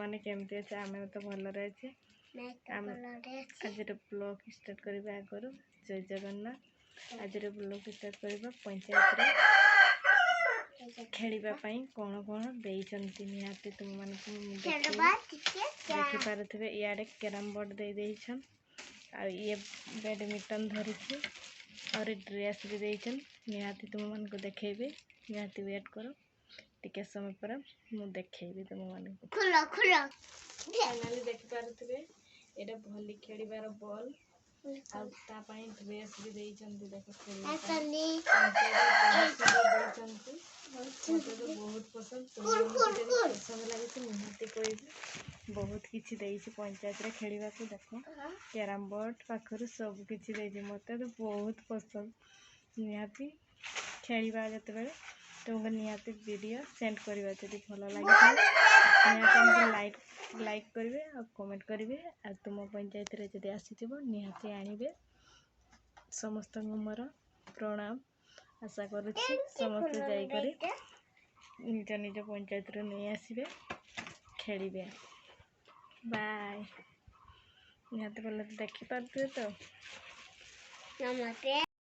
मैंने केमती अच्छे आम तो भलरे अच्छे आज ब्लॉग स्टार्ट करवा आगर जय जगन्नाथ आज ब्लॉग स्टार्ट करवा पंचायत खेलवाई कौन कौन देती निहाती तुम मान देखिपे इे कैरम बोर्ड देदेन आ ये बैडमिंटन धरी और ड्रेस भी देन निहाती तुम मान को देखेबे निहाती वेट करो टिके समय पर मु देखेबी तुम मान फाइनाली देखिपे ये भली खेलार बॉल आपाई ड्रेस भी देते देख बहुत पसंद पसंद लगे निहाती कोई बहुत किसी पंचायत रे खेलवा को देख कैरम बोर्ड पाखर सब किसी मत तो बहुत पसंद निहाती खेलवा जिते बड़े तुमको निहाती वीडियो सेंड करवा जब भल लगे निहाती लाइक करेंगे और कमेंट करेंगे आ तुम पंचायत रे जब आसी निहाती आणवे समस्त मोर प्रणाम आशा करुच्ची समस्त जाकर निज निज पंचायत रे नहीं आसबे खेलिए बाय निहाती भल देखिपे तो।